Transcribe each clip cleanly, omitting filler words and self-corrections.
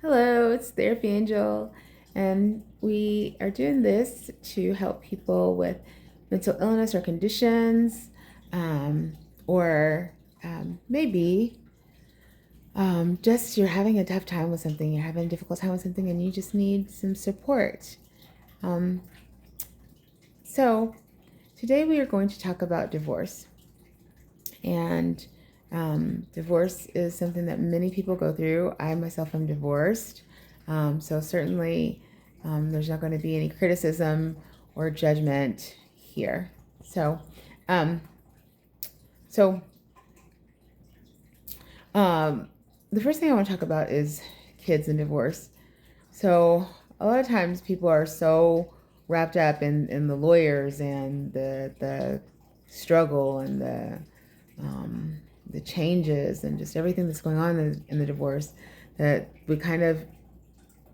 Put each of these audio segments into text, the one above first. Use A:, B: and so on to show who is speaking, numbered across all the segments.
A: Hello, it's Therapy Angel, and we are doing this to help people with mental illness or conditions, um, or maybe just you're having a tough time with something, you're having a difficult time with something, and you just need some support. Um, so, today we are going to talk about divorce. And divorce is something that many people go through. I myself am divorced. So certainly there's not going to be any criticism or judgment here. So, um, so the first thing I want to talk about is kids and divorce. So a lot of times people are so wrapped up in the lawyers and the struggle and the changes and just everything that's going on in the divorce that we kind of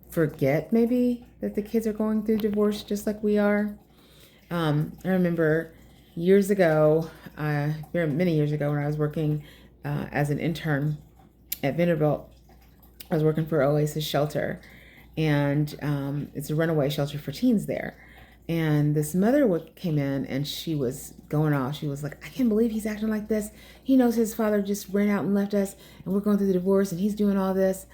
A: forget maybe that the kids are going through divorce just like we are. I remember years ago, many years ago, when I was working as an intern at Vanderbilt. I was working for Oasis Shelter, and it's a runaway shelter for teens there. And this mother came in and she was going off. She was like, I can't believe he's acting like this. He knows his father just ran out and left us, and we're going through the divorce, and he's doing all this.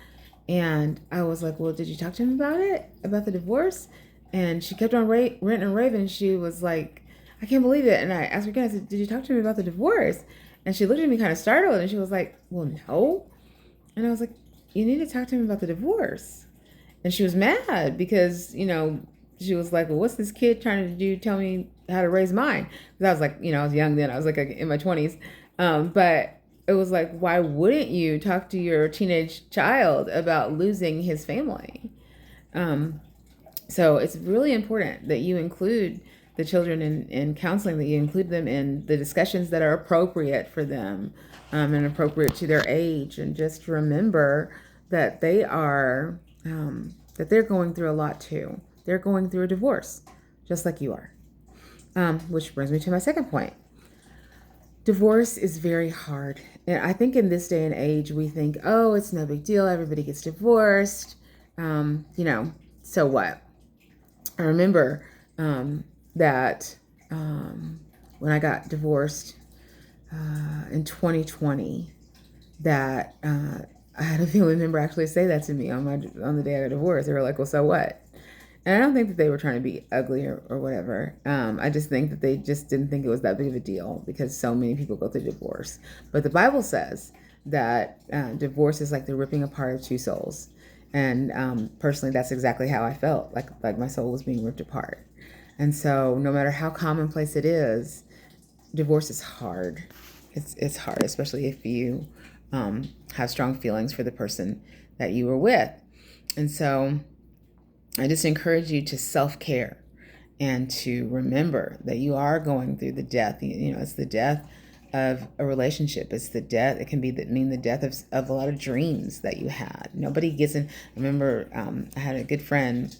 A: And I was like, well, did you talk to him about it, about the divorce? And she kept on ranting and raving. She was like, I can't believe it. And I asked her again, I said, did you talk to him about the divorce? And she looked at me kind of startled, and she was like, well, no. And I was like, you need to talk to him about the divorce. And she was mad because, she was like, well, what's this kid trying to do? Tell me how to raise mine. Because I was like, I was young then. I was like in my 20s. But it was like, why wouldn't you talk to your teenage child about losing his family? Um, so it's really important that you include the children in counseling, that you include them in the discussions that are appropriate for them, and appropriate to their age. And just remember that they're going through a lot too. They're going through a divorce, just like you are. Which brings me to my second point. Divorce is very hard. And I think in this day and age, we think, oh, it's no big deal. Everybody gets divorced. So what? I remember that when I got divorced in 2020, that I had a family member actually say that to me on the day I got divorced. They were like, "Well, so what?" And I don't think that they were trying to be ugly or whatever. I just think that they just didn't think it was that big of a deal because so many people go through divorce. But the Bible says that divorce is like the ripping apart of two souls. And personally, that's exactly how I felt, like my soul was being ripped apart. And so no matter how commonplace it is, divorce is hard. It's hard, especially if you have strong feelings for the person that you were with. And so I just encourage you to self-care and to remember that you are going through the death. It's the death of a relationship. It's the death. It can mean the death of a lot of dreams that you had. Nobody gets in. I remember I had a good friend,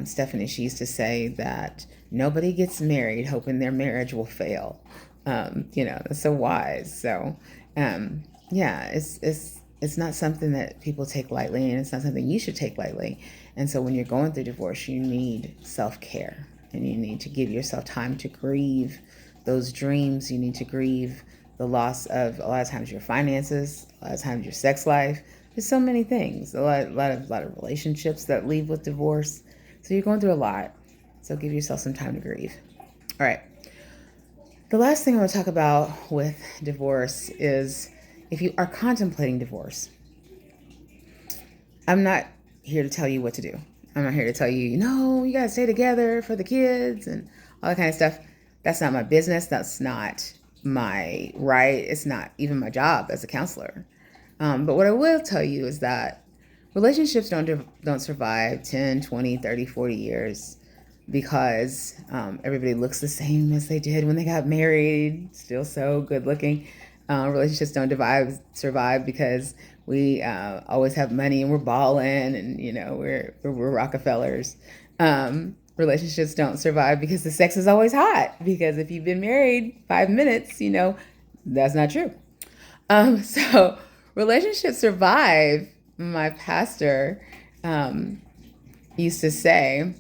A: Stephanie. She used to say that nobody gets married hoping their marriage will fail. That's so wise. So, yeah, it's not something that people take lightly, and it's not something you should take lightly. And so when you're going through divorce, you need self-care, and you need to give yourself time to grieve those dreams. You need to grieve the loss of, a lot of times, your finances, a lot of times your sex life. There's so many things, a lot of relationships that leave with divorce. So you're going through a lot. So give yourself some time to grieve. All right. The last thing I want to talk about with divorce is if you are contemplating divorce. I'm not here to tell you what to do. I'm not here to tell you, you got to stay together for the kids and all that kind of stuff. That's not my business. That's not my right. It's not even my job as a counselor. But what I will tell you is that relationships don't survive 10, 20, 30, 40 years because everybody looks the same as they did when they got married, still so good looking. Relationships don't survive because we always have money and we're balling and we're Rockefellers. Relationships don't survive because the sex is always hot, because if you've been married 5 minutes, that's not true. So relationships survive my pastor used to say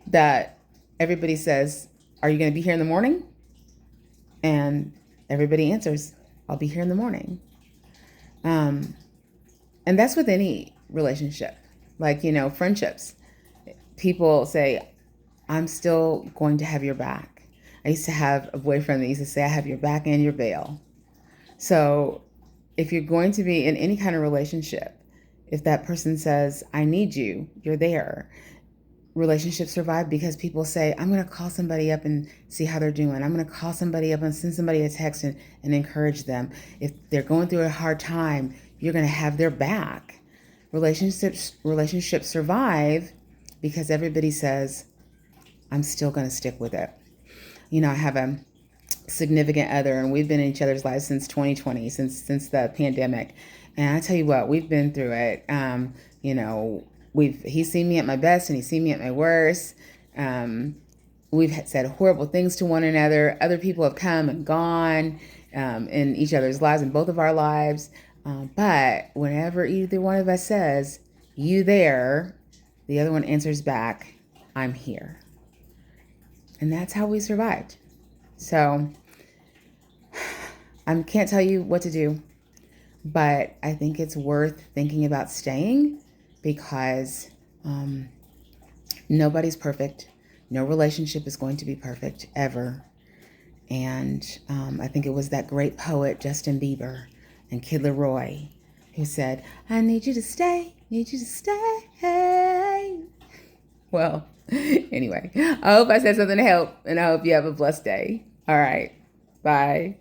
A: that everybody says, "Are you going to be here in the morning?" And everybody answers, "I'll be here in the morning." And that's with any relationship, like, friendships. People say, "I'm still going to have your back." I used to have a boyfriend that used to say, "I have your back and your bail." So if you're going to be in any kind of relationship, if that person says, "I need you," you're there. Relationships survive because people say, "I'm going to call somebody up and see how they're doing. I'm going to call somebody up and send somebody a text and encourage them." If they're going through a hard time, you're going to have their back. Relationships survive because everybody says, "I'm still going to stick with it." I have a significant other, and we've been in each other's lives since 2020, since the pandemic. And I tell you what, we've been through it. He's seen me at my best and he's seen me at my worst. We've said horrible things to one another. Other people have come and gone in each other's lives, in both of our lives. But whenever either one of us says, "You there," the other one answers back, "I'm here." And that's how we survived. So I can't tell you what to do, but I think it's worth thinking about staying because nobody's perfect. No relationship is going to be perfect ever. And I think it was that great poet, Justin Bieber and Kid Laroi, who said, "I need you to stay, need you to stay." Well, anyway, I hope I said something to help, and I hope you have a blessed day. All right. Bye.